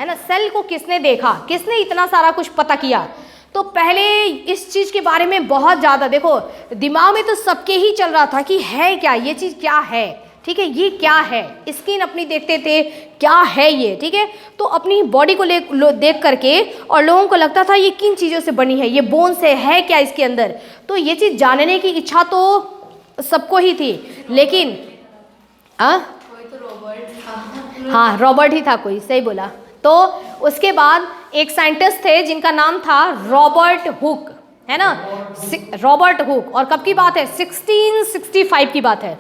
है ना, सेल को किसने देखा, किसने इतना सारा कुछ पता किया। तो पहले इस चीज़ के बारे में बहुत ज़्यादा, देखो दिमाग में तो सबके ही चल रहा था कि है क्या, ये चीज़ क्या है, ठीक है, ये क्या है, स्किन अपनी देखते थे क्या है ये, ठीक है। तो अपनी बॉडी को देख करके और लोगों को लगता था ये किन चीज़ों से बनी है, ये बोन से है क्या इसके अंदर। तो ये चीज़ जानने की इच्छा तो सबको ही थी, लेकिन कोई तो रॉबर्ट था, हाँ रॉबर्ट ही था कोई, सही बोला। तो उसके बाद एक साइंटिस्ट थे जिनका नाम था रॉबर्ट हुक, है ना, रॉबर्ट हुक। और कब की बात है, 1665 की बात है,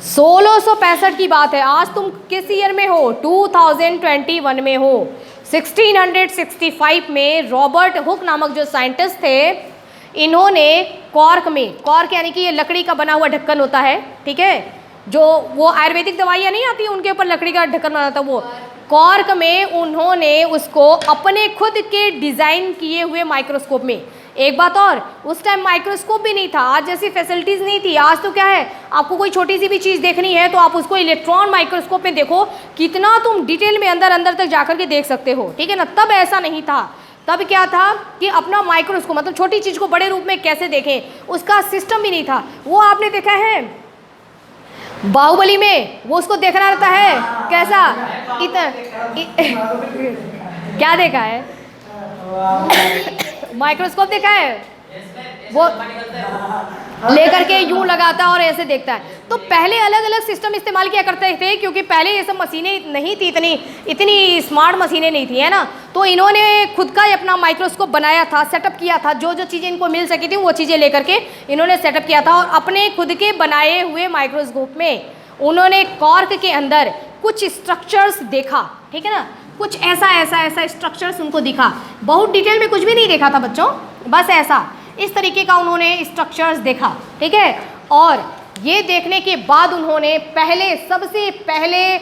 1665 की बात है। आज तुम किस ईयर में हो, 2021 में हो। 1665 में रॉबर्ट हुक नामक जो साइंटिस्ट थे, इन्होंने कॉर्क में, कॉर्क यानी कि ये लकड़ी का बना हुआ ढक्कन होता है, ठीक है, जो वो आयुर्वेदिक दवाइयाँ नहीं आती उनके ऊपर लकड़ी का ढक्कन बना था, वो कॉर्क में उन्होंने उसको अपने खुद के डिज़ाइन किए हुए माइक्रोस्कोप में। एक बात और, उस टाइम माइक्रोस्कोप भी नहीं था, आज जैसी फैसिलिटीज़ नहीं थी। आज तो क्या है, आपको कोई छोटी सी भी चीज़ देखनी है तो आप उसको इलेक्ट्रॉन माइक्रोस्कोप में देखो, कितना तुम डिटेल में अंदर अंदर तक जाकर के देख सकते हो, ठीक है ना। तब ऐसा नहीं था, तब क्या था कि अपना माइक्रोस्कोप, मतलब छोटी चीज़ को बड़े रूप में कैसे देखें, उसका सिस्टम भी नहीं था। वो आपने देखा है बाहुबली में, वो उसको देखना रहता है कैसा, क्या देखा है, माइक्रोस्कोप देखा है, वो लेकर के यूं लगाता है और ऐसे देखता है। तो पहले अलग अलग सिस्टम इस्तेमाल किया करते थे, क्योंकि पहले ये सब मशीनें नहीं थी, इतनी स्मार्ट मशीनें नहीं थी, है ना। तो इन्होंने खुद का ही अपना माइक्रोस्कोप बनाया था, सेटअप किया था, जो जो चीज़ें इनको मिल सकी थी वो चीज़ें लेकर के इन्होंने सेटअप किया था। और अपने खुद के बनाए हुए माइक्रोस्कोप में उन्होंने कॉर्क के अंदर कुछ स्ट्रक्चर्स देखा, ठीक है ना, कुछ ऐसा स्ट्रक्चर्स उनको दिखा। बहुत डिटेल में कुछ भी नहीं देखा था बच्चों, बस ऐसा इस तरीके का उन्होंने स्ट्रक्चर्स देखा, ठीक है। और ये देखने के बाद उन्होंने सबसे पहले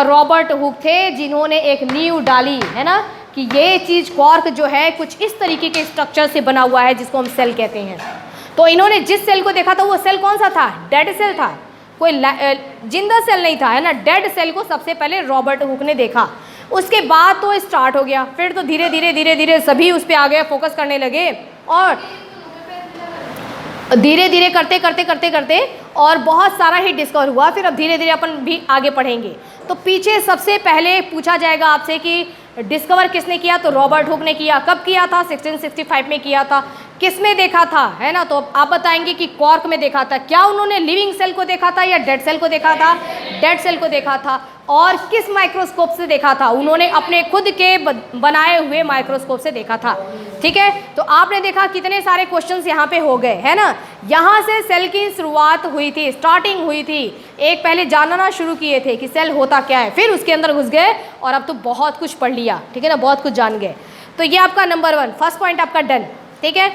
रॉबर्ट हुक थे जिन्होंने एक नींव डाली, है ना, कि ये चीज़ कॉर्क जो है कुछ इस तरीके के स्ट्रक्चर से बना हुआ है जिसको हम सेल कहते हैं। तो इन्होंने जिस सेल को देखा था वो सेल कौन सा था, डेड सेल था, कोई जिंदा सेल नहीं था, है ना। डेड सेल को सबसे पहले रॉबर्ट हुक ने देखा। उसके बाद तो स्टार्ट हो गया, फिर तो धीरे धीरे सभी उस पर आ गए, फोकस करने लगे, और धीरे धीरे करते और बहुत सारा ही डिस्कवर हुआ। फिर अब धीरे धीरे अपन भी आगे पढ़ेंगे। तो पीछे सबसे पहले पूछा जाएगा आपसे कि डिस्कवर किसने किया, तो रॉबर्ट हुक ने किया। कब किया था, 1665 में किया था। किस में देखा था, है ना, तो आप बताएंगे कि कॉर्क में देखा था। क्या उन्होंने लिविंग सेल को देखा था या डेड सेल को देखा था, डेड सेल को देखा था। और किस माइक्रोस्कोप से देखा था, उन्होंने अपने खुद के बनाए हुए माइक्रोस्कोप से देखा था, ठीक है। तो आपने देखा कितने सारे क्वेश्चंस यहाँ पे हो गए, है ना। यहाँ से सेल की शुरुआत हुई थी, स्टार्टिंग हुई थी। एक पहले जानना शुरू किए थे कि सेल होता क्या है, फिर उसके अंदर घुस गए और अब तो बहुत कुछ पढ़ लिया, ठीक है ना, बहुत कुछ जान गए। तो ये आपका नंबर 1 फर्स्ट पॉइंट आपका डन, ठीक है।